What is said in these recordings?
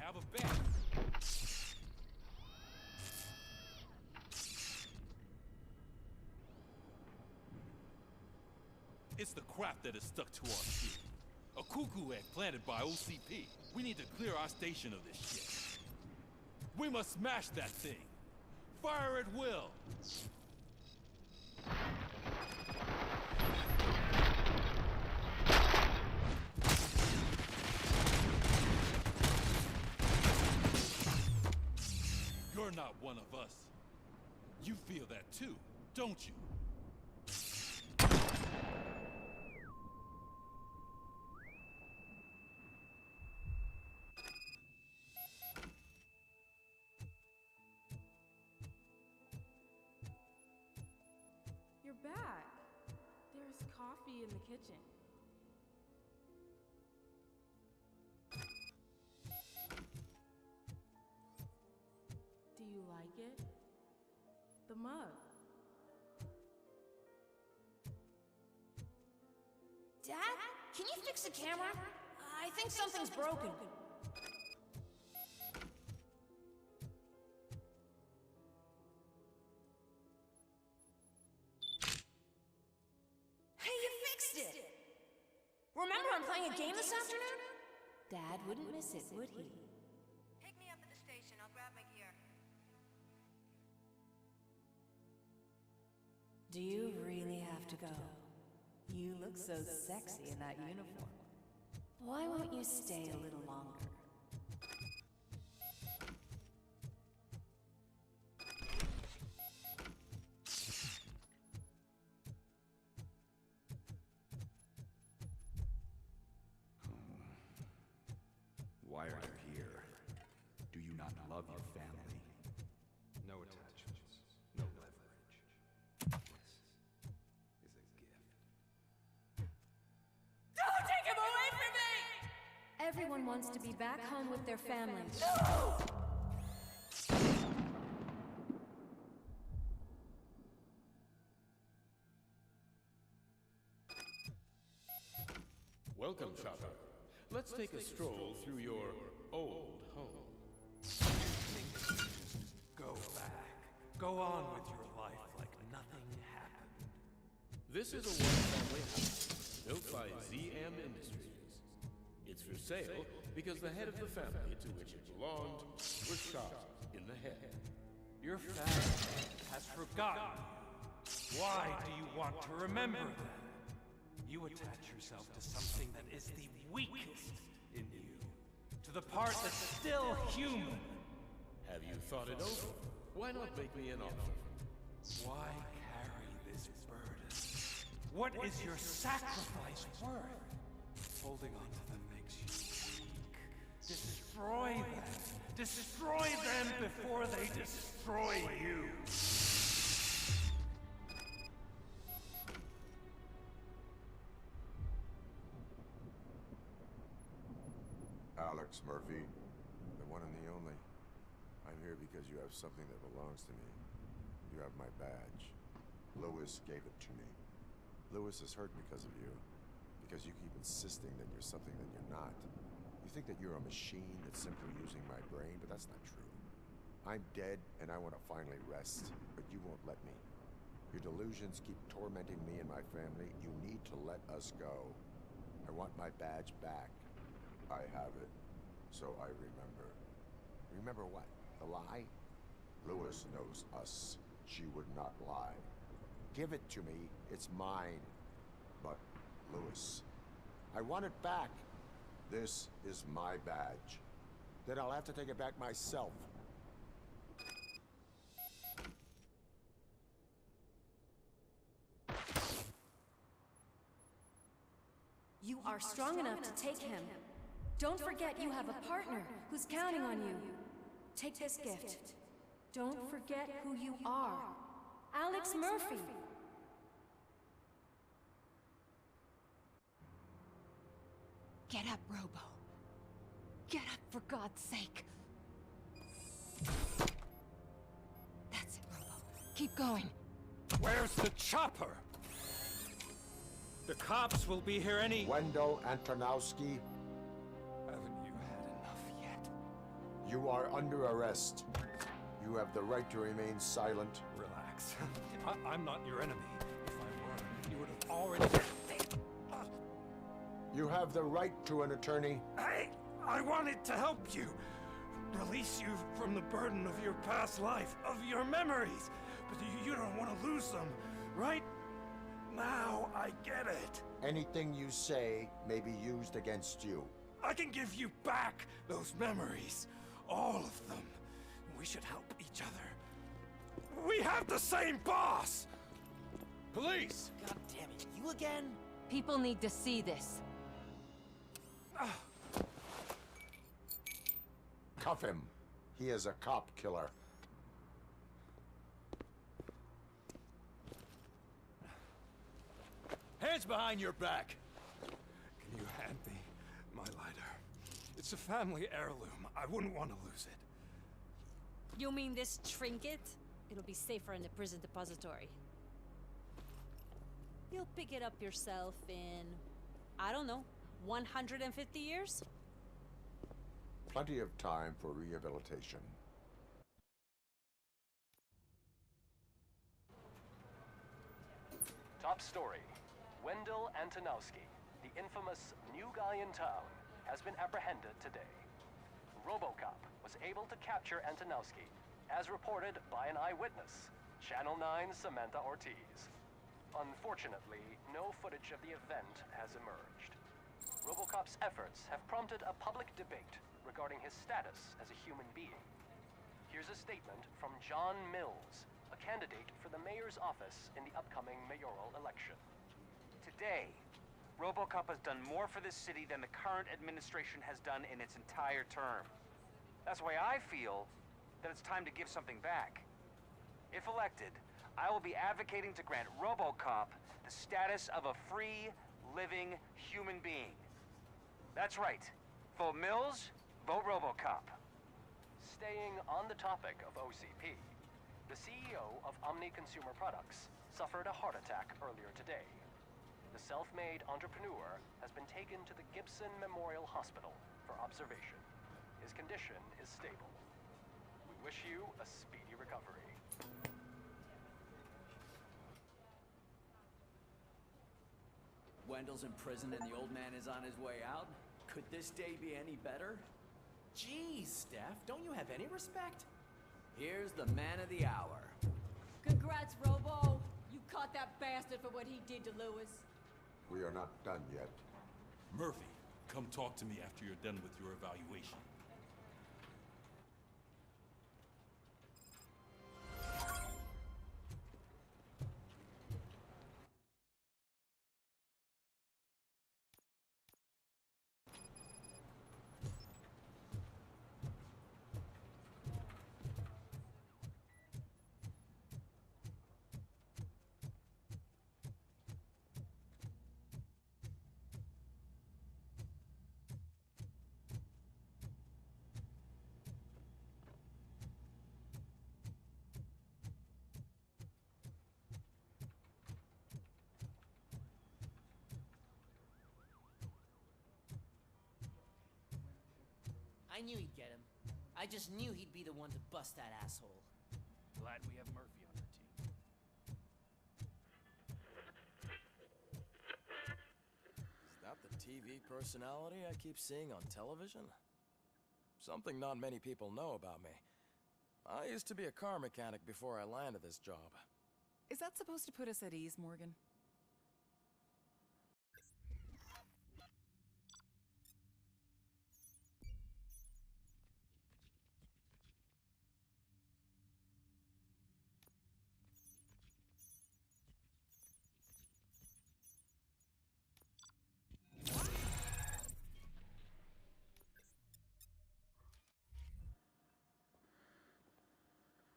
have a bet. It's the crap that is stuck to our ship. A cuckoo egg planted by OCP. We need to clear our station of this shit. We must smash that thing. Fire at will. You're not one of us. You feel that too, don't you? You're back. There's coffee in the kitchen. Do you like it? The mug. Dad, can you fix the camera? I think something's broken. Hey, you fixed it! Remember I'm playing a game this afternoon? Dad wouldn't miss it, would he? Pick me up at the station. I'll grab my gear. Do you really have to go? You look so sexy in that uniform. Why won't you stay a little longer? Why are you here? Do you not love your family? No attachments, no leverage. This is a gift. Don't take him away from me! Everyone wants to be back home with their families. Welcome, Chopper. Let's take a stroll through your old home. Go back. Go on with your life like nothing happened. This is a one-family house built by ZM Industries. It's for sale because the head of the family to which it belonged was shot in the head. Your family has forgotten you. Why do you want to remember them? You attach yourself to something that is the weakest in you. To the part that's still human. Have you thought it over? Why not make me an offer? Why carry this burden? What is your sacrifice worth? Holding on to them makes you weak. Destroy them. Destroy them before they destroy you. Alex Murphy, the one and the only. I'm here because you have something that belongs to me. You have my badge. Lewis gave it to me. Lewis is hurt because of you. Because you keep insisting that you're something that you're not. You think that you're a machine that's simply using my brain, but that's not true. I'm dead, and I want to finally rest, but you won't let me. Your delusions keep tormenting me and my family. You need to let us go. I want my badge back. I have it, so I remember. Remember what? The lie? Lewis knows us. She would not lie. Give it to me. It's mine. But, Lewis, I want it back. This is my badge. Then I'll have to take it back myself. You are strong enough to take him. Don't forget you have a partner who's counting on you. Take this gift. Don't forget who you are. Alex Murphy. Get up, Robo. Get up, for God's sake. That's it, Robo. Keep going. Where's the chopper? The cops will be here any... Wendell Antonowski. Haven't you had enough yet? You are under arrest. You have the right to remain silent. Relax. I'm not your enemy. If I were, you would have already... You have the right to an attorney. I wanted to help you. Release you from the burden of your past life, of your memories. But you don't want to lose them, right? Now I get it. Anything you say may be used against you. I can give you back those memories. All of them. We should help each other. We have the same boss! Police! God damn it, you again? People need to see this. Cuff him. He is a cop killer. Hands behind your back! Can you hand me my lighter? It's a family heirloom. I wouldn't want to lose it. You mean this trinket? It'll be safer in the prison depository. You'll pick it up yourself in, I don't know, 150 years? Plenty of time for rehabilitation. Top story. Wendell Antonowski, the infamous new guy in town, has been apprehended today. RoboCop was able to capture Antonowski, as reported by an eyewitness, Channel 9's Samantha Ortiz. Unfortunately, no footage of the event has emerged. RoboCop's efforts have prompted a public debate regarding his status as a human being. Here's a statement from John Mills, a candidate for the mayor's office in the upcoming mayoral election. Today, RoboCop has done more for this city than the current administration has done in its entire term. That's why I feel that it's time to give something back. If elected, I will be advocating to grant RoboCop the status of a free, living human being. That's right. Vote Mills, vote RoboCop. Staying on the topic of OCP, the CEO of Omni Consumer Products suffered a heart attack earlier today. The self-made entrepreneur has been taken to the Gibson Memorial Hospital for observation. His condition is stable. We wish you a speedy recovery. Wendell's in prison and the old man is on his way out? Could this day be any better? Jeez, Steph, don't you have any respect? Here's the man of the hour. Congrats, Robo! You caught that bastard for what he did to Lewis. We are not done yet. Murphy, come talk to me after you're done with your evaluation. I knew he'd get him. I just knew he'd be the one to bust that asshole. Glad we have Murphy on our team. Is that the TV personality I keep seeing on television? Something not many people know about me. I used to be a car mechanic before I landed this job. Is that supposed to put us at ease, Morgan?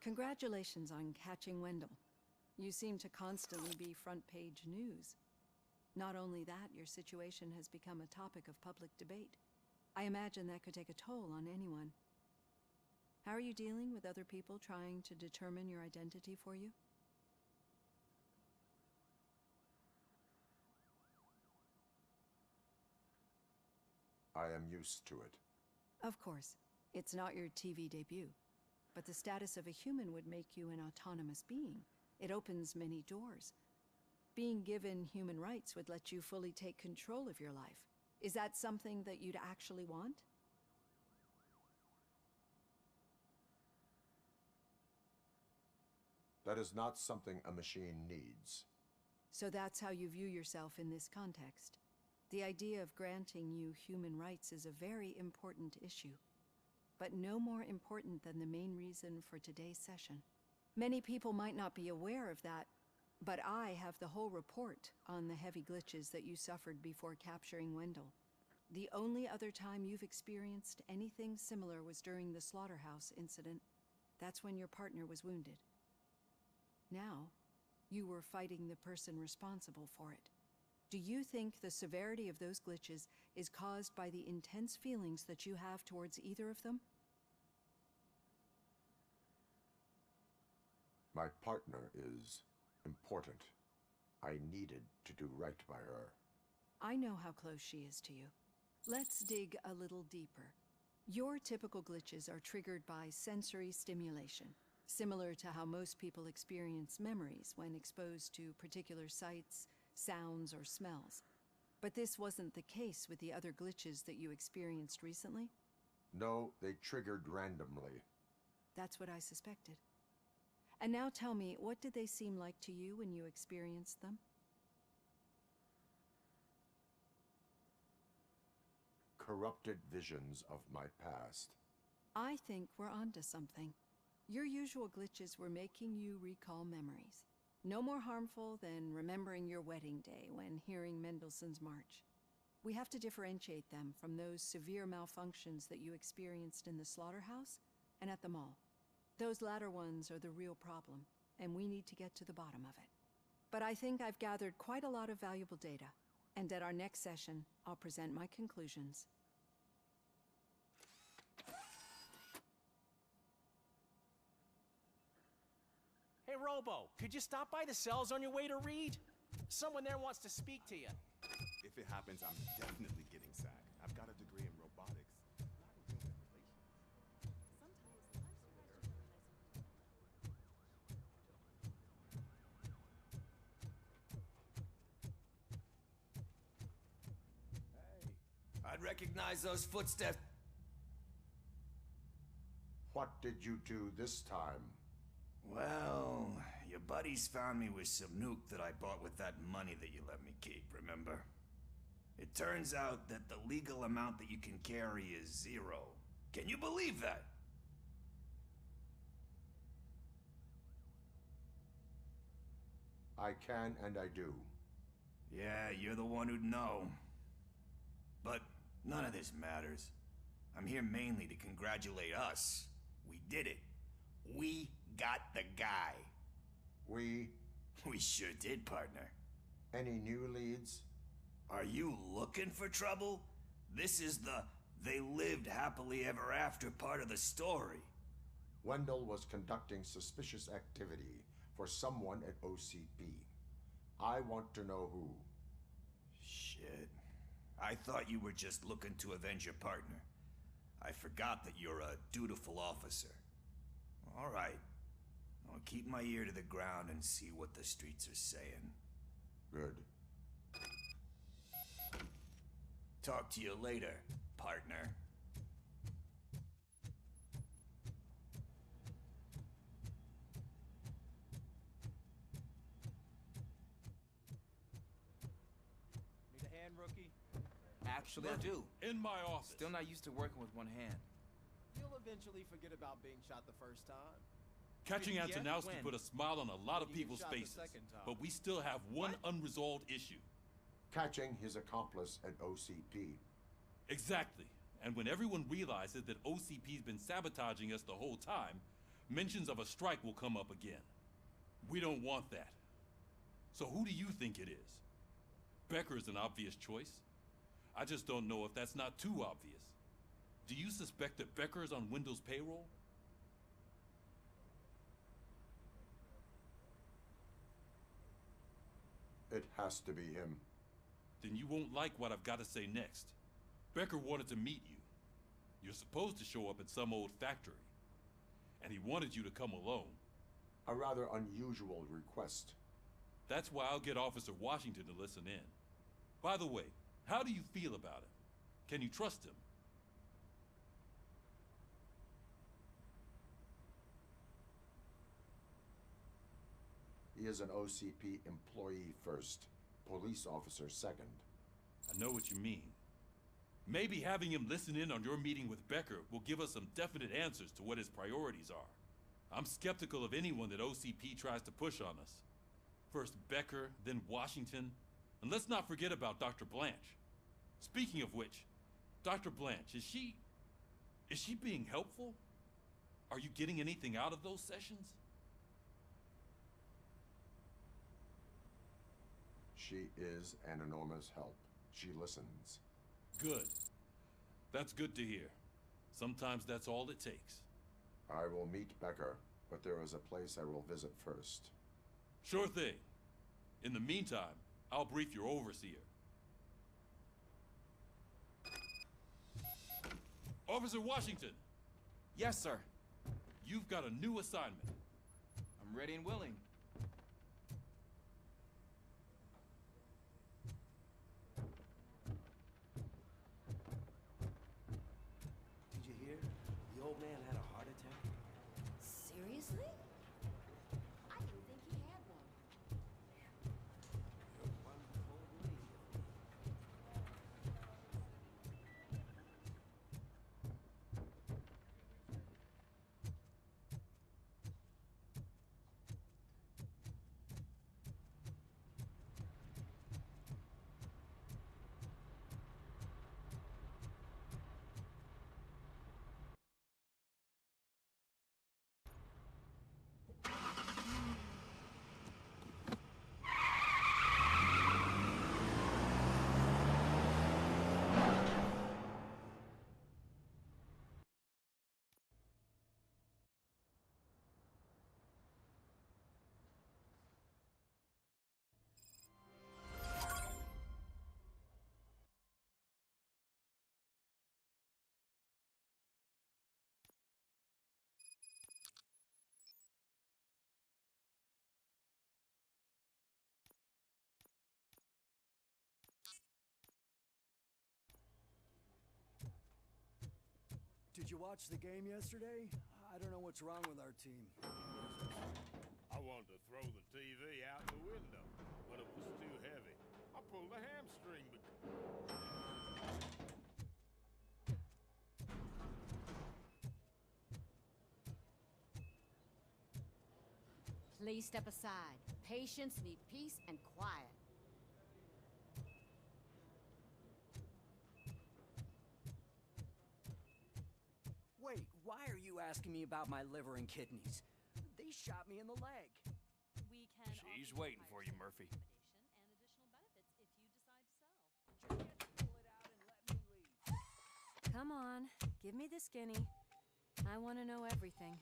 Congratulations on catching Wendell. You seem to constantly be front-page news. Not only that, your situation has become a topic of public debate. I imagine that could take a toll on anyone. How are you dealing with other people trying to determine your identity for you? I am used to it. Of course. It's not your TV debut, but the status of a human would make you an autonomous being. It opens many doors. Being given human rights would let you fully take control of your life. Is that something that you'd actually want? That is not something a machine needs. So that's how you view yourself in this context. The idea of granting you human rights is a very important issue, but no more important than the main reason for today's session. Many people might not be aware of that, but I have the whole report on the heavy glitches that you suffered before capturing Wendell. The only other time you've experienced anything similar was during the slaughterhouse incident. That's when your partner was wounded. Now, you were fighting the person responsible for it. Do you think the severity of those glitches is caused by the intense feelings that you have towards either of them? My partner is important. I needed to do right by her. I know how close she is to you. Let's dig a little deeper. Your typical glitches are triggered by sensory stimulation, similar to how most people experience memories when exposed to particular sights, sounds, or smells. But this wasn't the case with the other glitches that you experienced recently? No, they triggered randomly. That's what I suspected. And now tell me, what did they seem like to you when you experienced them? Corrupted visions of my past. I think we're onto something. Your usual glitches were making you recall memories. No more harmful than remembering your wedding day when hearing Mendelssohn's March. We have to differentiate them from those severe malfunctions that you experienced in the slaughterhouse and at the mall. Those latter ones are the real problem, and we need to get to the bottom of it. But I think I've gathered quite a lot of valuable data, and at our next session, I'll present my conclusions. Hey, Robo, could you stop by the cells on your way to read? Someone there wants to speak to you. If it happens, I'm definitely getting SAG. I've got a degree in robotics, not in human relations. I'd recognize those footsteps. What did you do this time? Well, your buddies found me with some nuke that I bought with that money that you let me keep, remember? It turns out that the legal amount that you can carry is 0. Can you believe that? I can and I do. Yeah, you're the one who'd know. But none of this matters. I'm here mainly to congratulate us. We did it. We got the guy. We sure did, partner. Any new leads? Are you looking for trouble? This is the they lived happily ever after part of the story. Wendell was conducting suspicious activity for someone at OCP. I want to know who. Shit. I thought you were just looking to avenge your partner. I forgot that you're a dutiful officer. All right. I'll keep my ear to the ground and see what the streets are saying. Good. Talk to you later, partner. Need a hand, rookie? Actually, I do. In my office. Still not used to working with one hand. You'll eventually forget about being shot the first time. Catching Yeah, Antonowski when? put a smile on a lot of When you get people's shot the faces, second time. but we still have one unresolved issue. Catching his accomplice at OCP. Exactly. And when everyone realizes that OCP's been sabotaging us the whole time, mentions of a strike will come up again. We don't want that. So who do you think it is? Becker is an obvious choice. I just don't know if that's not too obvious. Do you suspect that Becker is on Wendell's payroll? It has to be him. Then you won't like what I've got to say next. Becker wanted to meet you. You're supposed to show up at some old factory, and he wanted you to come alone. A rather unusual request. That's why I'll get Officer Washington to listen in. By the way, how do you feel about him? Can you trust him? He is an OCP employee first, police officer second. I know what you mean. Maybe having him listen in on your meeting with Becker will give us some definite answers to what his priorities are. I'm skeptical of anyone that OCP tries to push on us. First Becker, then Washington, and let's not forget about Dr. Blanche. Speaking of which, Dr. Blanche, is she being helpful? Are you getting anything out of those sessions? She is an enormous help. She listens. Good. That's good to hear. Sometimes that's all it takes. I will meet Becker, but there is a place I will visit first. Sure thing. In the meantime, I'll brief your overseer. Officer Washington! Yes, sir. You've got a new assignment. I'm ready and willing. Did you hear? The old man had a heart attack. Seriously? I didn't think he had one. Did you watch the game yesterday? I don't know what's wrong with our team. I wanted to throw the TV out the window, but it was too heavy. I pulled a hamstring. Please step aside. Patients need peace and quiet. Wait, why are you asking me about my liver and kidneys? They shot me in the leg. We can. She's waiting for you, Murphy. Come on, give me the skinny. I want to know everything.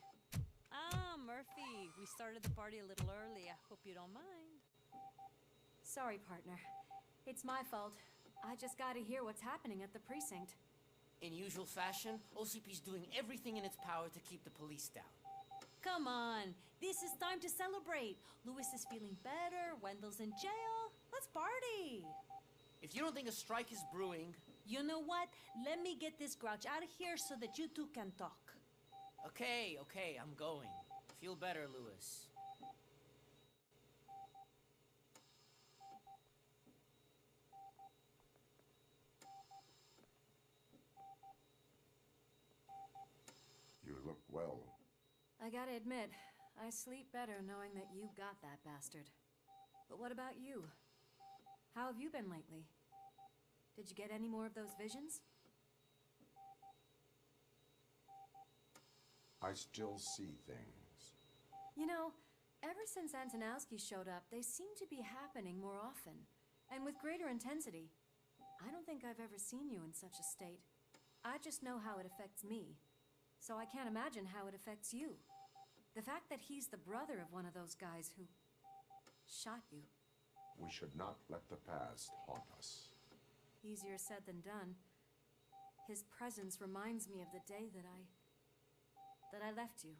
Ah, Murphy, we started the party a little early. I hope you don't mind. Sorry, partner. It's my fault. I just gotta hear what's happening at the precinct. In usual fashion, OCP's doing everything in its power to keep the police down. Come on, this is time to celebrate. Louis is feeling better, Wendell's in jail. Let's party. If you don't think a strike is brewing... You know what? Let me get this grouch out of here so that you two can talk. Okay, I'm going. Feel better, Louis. You look well. I gotta admit, I sleep better knowing that you got that bastard. But what about you? How have you been lately? Did you get any more of those visions? I still see things. You know, ever since Antonowski showed up, they seem to be happening more often, and with greater intensity. I don't think I've ever seen you in such a state. I just know how it affects me, so I can't imagine how it affects you. The fact that he's the brother of one of those guys who shot you. We should not let the past haunt us. Easier said than done. His presence reminds me of the day that I left you.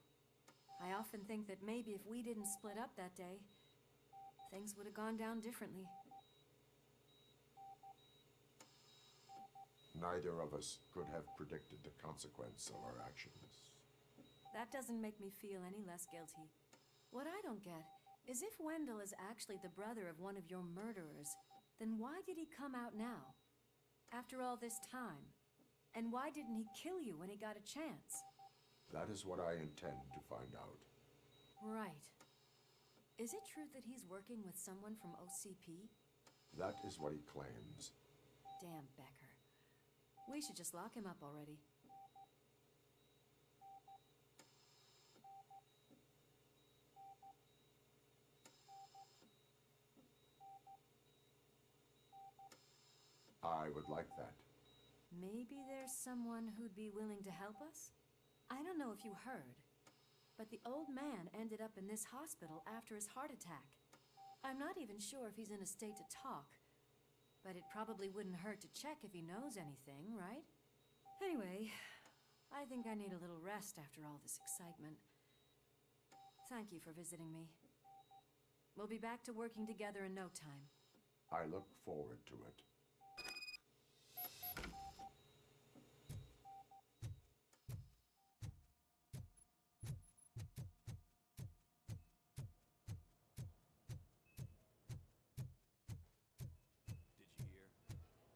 I often think that maybe if we didn't split up that day, things would have gone down differently. Neither of us could have predicted the consequence of our actions. That doesn't make me feel any less guilty. What I don't get is if Wendell is actually the brother of one of your murderers, then why did he come out now? After all this time? And why didn't he kill you when he got a chance? That is what I intend to find out. Right. Is it true that he's working with someone from OCP? That is what he claims. Damn Becker. We should just lock him up already. I would like that. Maybe there's someone who'd be willing to help us? I don't know if you heard, but the old man ended up in this hospital after his heart attack. I'm not even sure if he's in a state to talk, but it probably wouldn't hurt to check if he knows anything, right? Anyway, I think I need a little rest after all this excitement. Thank you for visiting me. We'll be back to working together in no time. I look forward to it. Did you hear?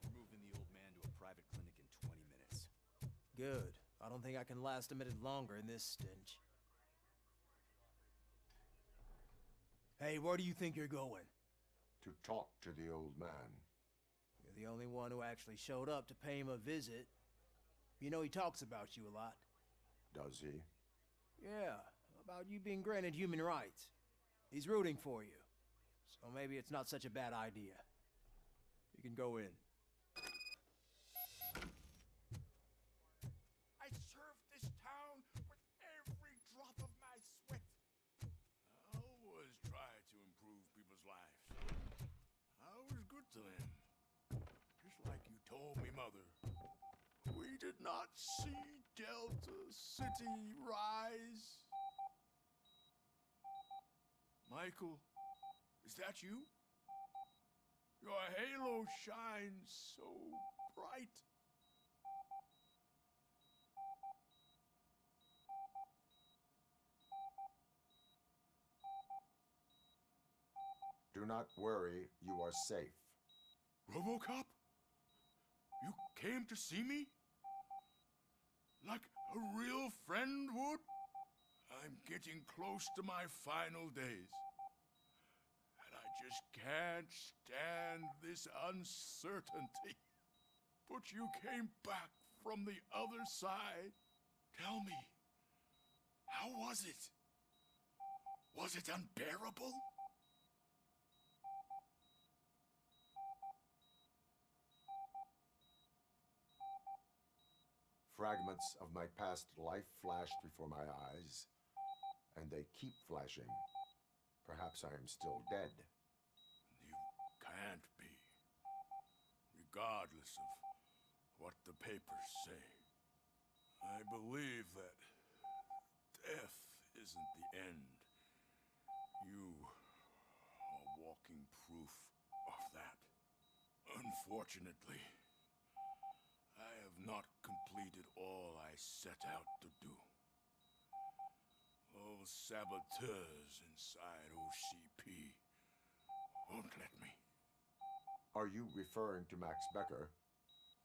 We're moving the old man to a private clinic in 20 minutes. Good. I don't think I can last a minute longer in this stench. Hey, where do you think you're going? To talk to the old man. You're the only one who actually showed up to pay him a visit. You know he talks about you a lot. Does he? Yeah, about you being granted human rights. He's rooting for you. So maybe it's not such a bad idea. You can go in. I served this town with every drop of my sweat. I always try to improve people's lives. I was good to them. Just like you told me, Mother. We did not see Delta City rise. Michael, is that you? Your halo shines so bright. Do not worry, you are safe. RoboCop? You came to see me? Like a real friend would? I'm getting close to my final days. And I just can't stand this uncertainty. But you came back from the other side. Tell me, how was it? Was it unbearable? Fragments of my past life flashed before my eyes, and they keep flashing. Perhaps I am still dead. You can't be. Regardless of what the papers say. I believe that death isn't the end. You are walking proof of that. Unfortunately, I have not completed all I set out to do. Those saboteurs inside OCP won't let me. Are you referring to Max Becker?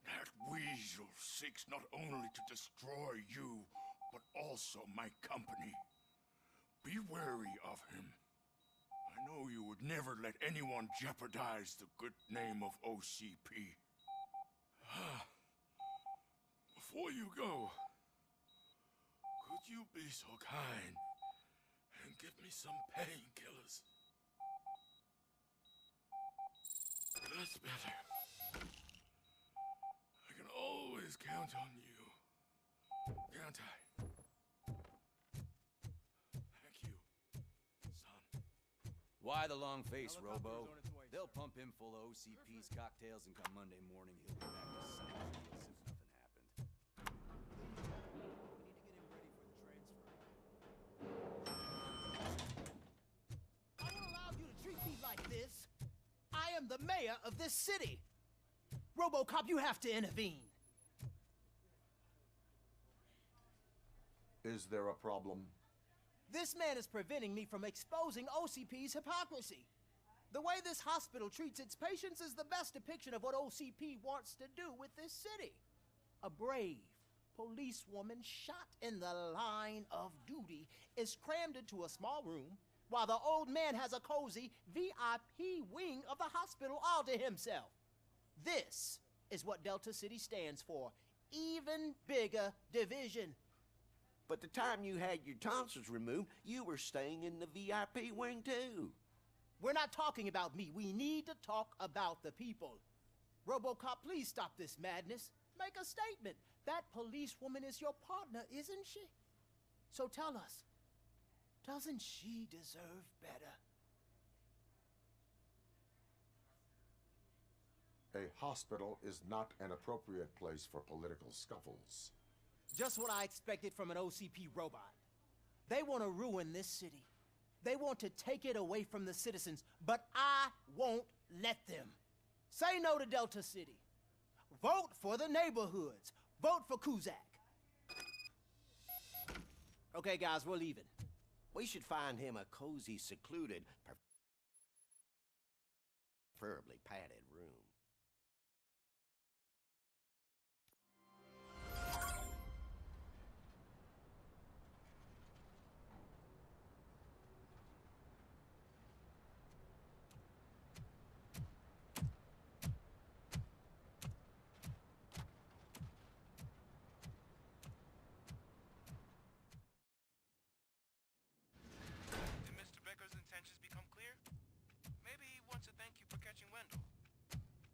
That weasel seeks not only to destroy you, but also my company. Be wary of him. I know you would never let anyone jeopardize the good name of OCP. Before you go, could you be so kind and give me some painkillers? That's better. I can always count on you, can't I? Thank you, son. Why the long face, Robo? They'll pump him full of OCP's cocktails, and come Monday morning, he'll be back to Sunny's as if nothing happened. the mayor of this city. RoboCop, you have to intervene. Is there a problem? This man is preventing me from exposing OCP's hypocrisy. The way this hospital treats its patients is the best depiction of what OCP wants to do with this city. A brave policewoman shot in the line of duty is crammed into a small room while the old man has a cozy VIP wing of the hospital all to himself. This is what Delta City stands for. Even bigger division. But the time you had your tonsils removed, you were staying in the VIP wing too. We're not talking about me. We need to talk about the people. RoboCop, please stop this madness. Make a statement. That policewoman is your partner, isn't she? So tell us, doesn't she deserve better? A hospital is not an appropriate place for political scuffles. Just what I expected from an OCP robot. They want to ruin this city. They want to take it away from the citizens, but I won't let them. Say no to Delta City. Vote for the neighborhoods. Vote for Kuzak. Okay, guys, we're leaving. We should find him a cozy, secluded, preferably padded room.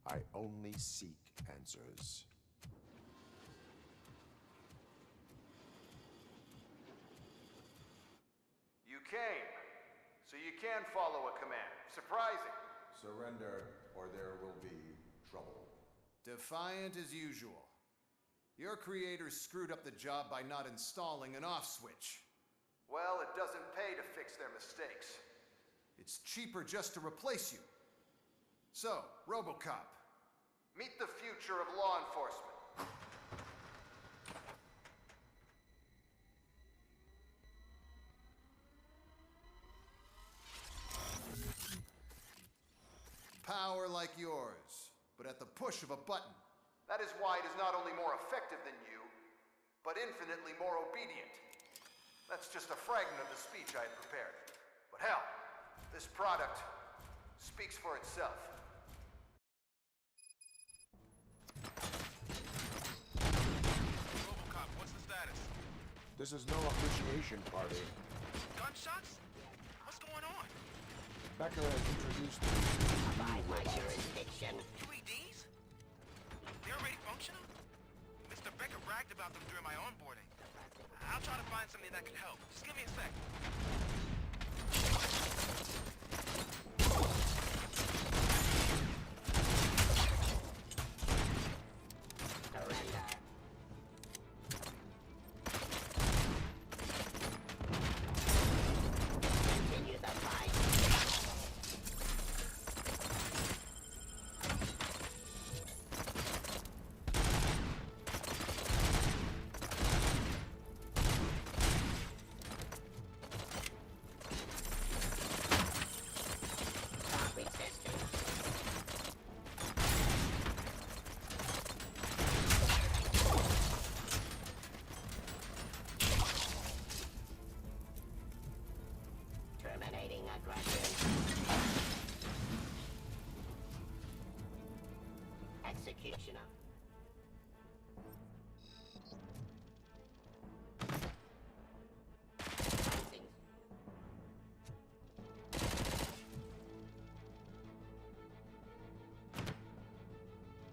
I only seek answers. You came, so you can follow a command. Surprising. Surrender, or there will be trouble. Defiant as usual. Your creators screwed up the job by not installing an off switch. Well, it doesn't pay to fix their mistakes. It's cheaper just to replace you. So, RoboCop, meet the future of law enforcement. Power like yours, but at the push of a button. That is why it is not only more effective than you, but infinitely more obedient. That's just a fragment of the speech I had prepared. But hell, this product speaks for itself. RoboCop, what's the status? This is no appreciation party. Gunshots? What's going on? Becker has introduced me By my jurisdiction. UEDs? They're already functional? Mr. Becker bragged about them during my onboarding. I'll try to find something that could help. Just give me a sec. Continue the fight. Stop resisting. Terminating aggression. Executioner. Rising.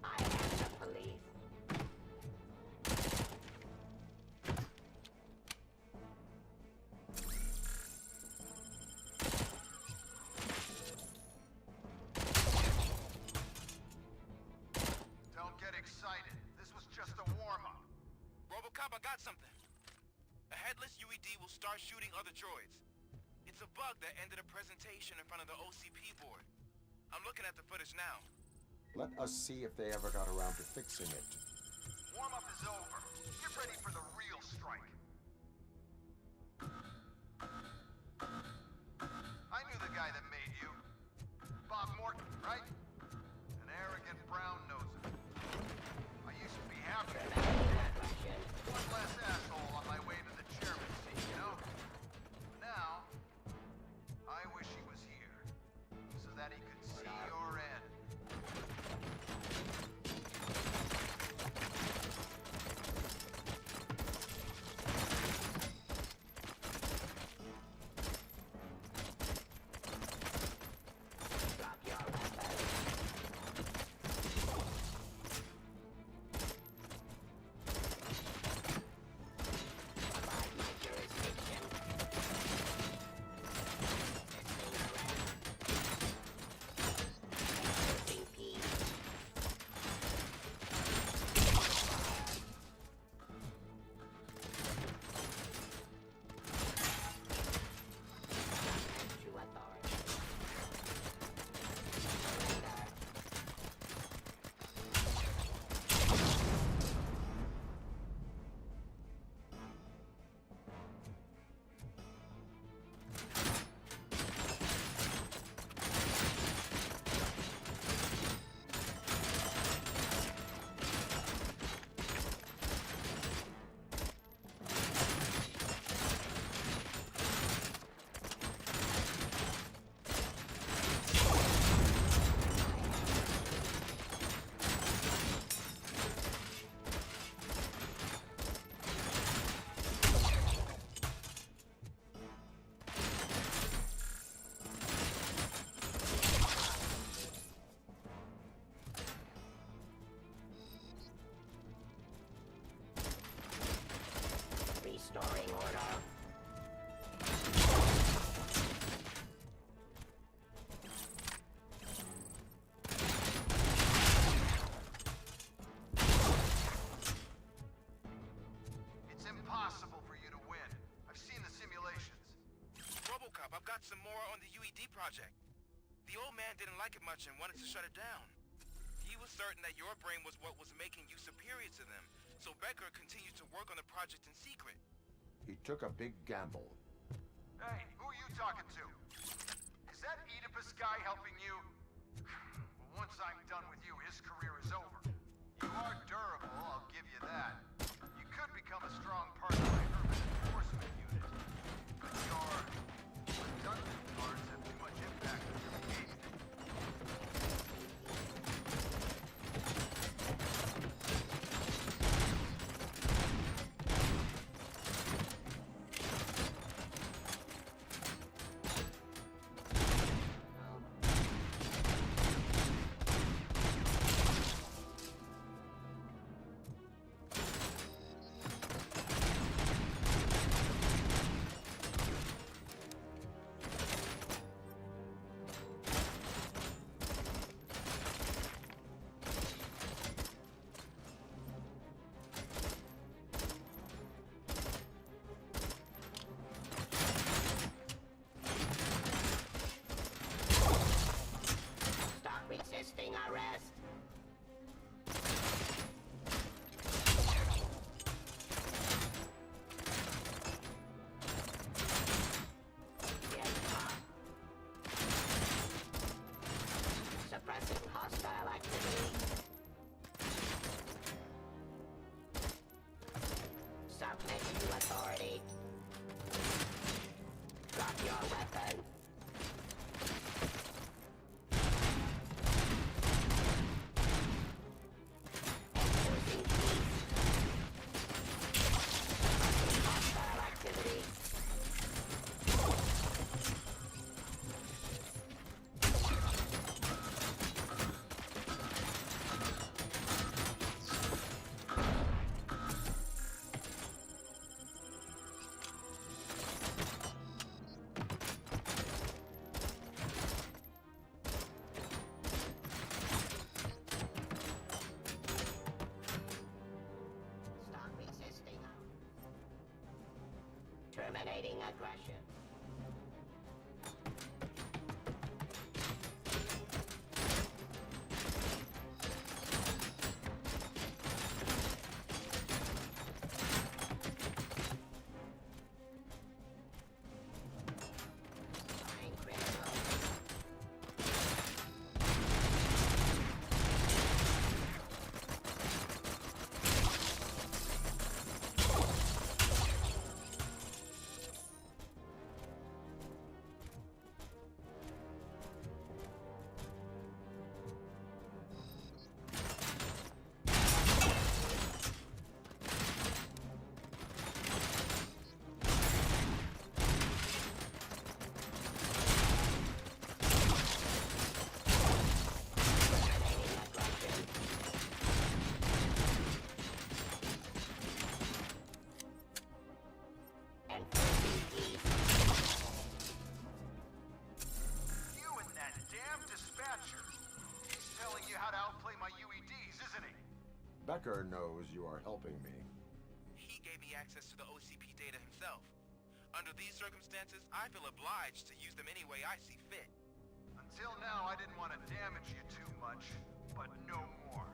I am the police. Don't get excited. This was just a warm-up. RoboCop, I got something. A headless UED will start shooting other droids. It's a bug that ended a presentation in front of the OCP board. I'm looking at the footage now. Let us see if they ever got around to fixing it. Warm-up is over. Get ready for the real strike. I knew the guy that made you. Bob Morton, right? An arrogant brown-noser. I used to be happy. One less asshole on my way to the chairman's seat, you know? Now, I wish he was here, so that he could see your end. Restoring order. It's impossible for you to win. I've seen the simulations. RoboCop, I've got some more on the UED project. The old man didn't like it much and wanted to shut it down. He was certain that your brain was what was making you superior to them, so Becker continued to work on the project in secret. He took a big gamble. Hey, who are you talking to? Is that Oedipus guy helping you? Well, once I'm done with you, his career is over. You are durable, I'll give you that. You could become a strong part of my urban enforcement unit. But your redundant parts have too much impact on your behavior. Stop resisting arrest. Suppressing hostile activity. Submitting to authority. Drop your weapon. Enforcing peace. Suppressing hostile activity. Stop resisting. Terminating aggression. Becker knows you are helping me. He gave me access to the OCP data himself. Under these circumstances, I feel obliged to use them any way I see fit. Until now, I didn't want to damage you too much, but no more.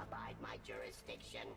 Abide my jurisdiction.